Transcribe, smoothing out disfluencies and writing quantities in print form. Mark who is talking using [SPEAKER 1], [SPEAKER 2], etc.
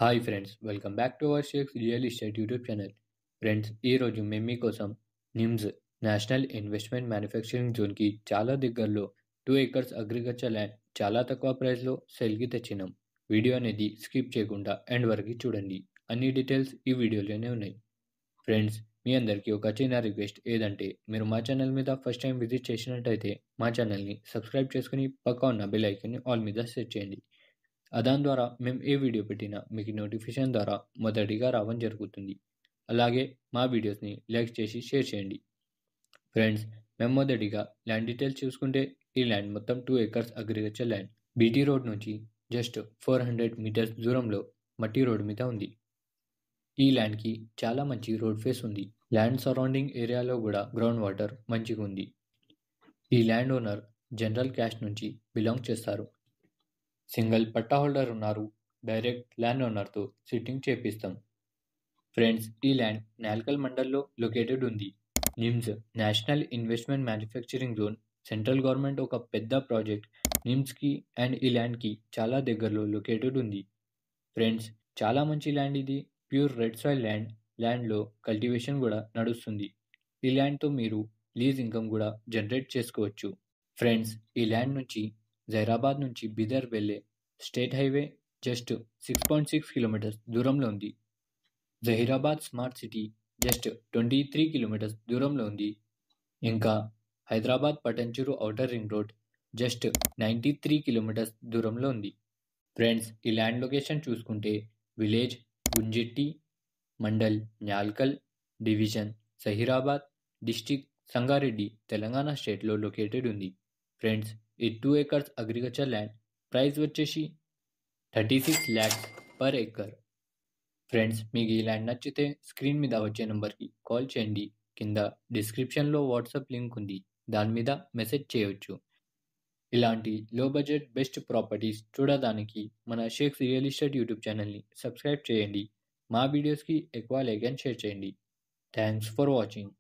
[SPEAKER 1] Hi friends, welcome back to our shakes real estate YouTube channel. Friends, ఈరోజు మేము మీకోసం NIMS national investment manufacturing జోన్కి చాలా దగ్గరలో 2 acres అగ్రికల్చర్ ల్యాండ్ చాలా తక్కువ ప్రైస్లో సెల్కి తెచ్చినాం. వీడియో అనేది స్కిప్ చేయకుండా ఎండ్ వరకు చూడండి. అన్ని డీటెయిల్స్ ఈ వీడియోలోనే ఉన్నాయి. ఫ్రెండ్స్, మీ అందరికీ ఒక చిన్న రిక్వెస్ట్ ఏదంటే మీరు మా ఛానల్ మీద ఫస్ట్ టైం విజిట్ చేసినట్టయితే మా ఛానల్ని సబ్స్క్రైబ్ చేసుకుని పక్క ఉన్న బెల్ ఐకాన్ని ఆల్ మీద సెట్ చేయండి. దాని ద్వారా మేము ఏ వీడియో పెట్టినా మీకు నోటిఫికేషన్ ద్వారా మొదటిగా రావడం జరుగుతుంది. అలాగే మా వీడియోస్ని లైక్ చేసి షేర్ చేయండి. ఫ్రెండ్స్, మేము మొదటిగా ల్యాండ్ డీటెయిల్స్ చూసుకుంటే ఈ ల్యాండ్ మొత్తం 2 acres agriculture land BT road నుంచి జస్ట్ 400 మీటర్స్ దూరంలో మట్టి రోడ్ మీద ఉంది. ఈ ల్యాండ్కి చాలా మంచి రోడ్ ఫేస్ ఉంది. ల్యాండ్ సరౌండింగ్ ఏరియాలో కూడా గ్రౌండ్ వాటర్ మంచిగా ఉంది. ఈ ల్యాండ్ ఓనర్ జనరల్ క్యాస్ట్ నుంచి బిలాంగ్ చేస్తారు. సింగిల్ పట్టా హోల్డర్ ఉన్నారు. డైరెక్ట్ ల్యాండ్ ఓనర్తో సిట్టింగ్ చేపిస్తాం. ఫ్రెండ్స్, ఈ ల్యాండ్ నాల్కల్ మండల్లో లొకేటెడ్ ఉంది. NIMS national investment manufacturing zone central government ఒక పెద్ద ప్రాజెక్ట్ నిమ్స్కి అండ్ ఈ ల్యాండ్కి చాలా దగ్గరలో లొకేటెడ్ ఉంది. ఫ్రెండ్స్, చాలా మంచి ల్యాండ్ ఇది. Pure red soil land. ల్యాండ్లో కల్టివేషన్ కూడా నడుస్తుంది. ఈ ల్యాండ్తో మీరు లీజ్ ఇన్కమ్ కూడా జనరేట్ చేసుకోవచ్చు. ఫ్రెండ్స్, ఈ ల్యాండ్ నుంచి జైరాబాద్ నుంచి బీదర్ వెళ్ళే స్టేట్ హైవే జస్ట్ 6.6 కిలోమీటర్స్ దూరంలో ఉంది. Zaheerabad smart city just 23 kilometres దూరంలో ఉంది. ఇంకా Hyderabad Patancheru outer ring road just 93 kilometres దూరంలో ఉంది. ఫ్రెండ్స్, ఈ ల్యాండ్ లొకేషన్ చూసుకుంటే village Gunjetti, mandal Nyalkal, division Zaheerabad, district Sangareddy, Telangana స్టేట్లో లొకేటెడ్ ఉంది. ఫ్రెండ్స్, ఈ 2 acres అగ్రికల్చర్ ల్యాండ్ ప్రైస్ వచ్చేసి 36 lakhs పర్ ఏకర్. ఫ్రెండ్స్, మీకు ఈ ల్యాండ్ నచ్చితే స్క్రీన్ మీద వచ్చే నెంబర్కి కాల్ చేయండి. కింద డిస్క్రిప్షన్లో వాట్సాప్ లింక్ ఉంది, దాని మీద మెసేజ్ చేయవచ్చు. ఇలాంటి లో బడ్జెట్ బెస్ట్ ప్రాపర్టీస్ చూడడానికి మన షేక్స్ రియల్ ఎస్టేట్ యూట్యూబ్ ఛానల్ని సబ్స్క్రైబ్ చేయండి. మా వీడియోస్కి ఎక్కువ లైక్ అండ్ షేర్ చేయండి. Thanks for watching.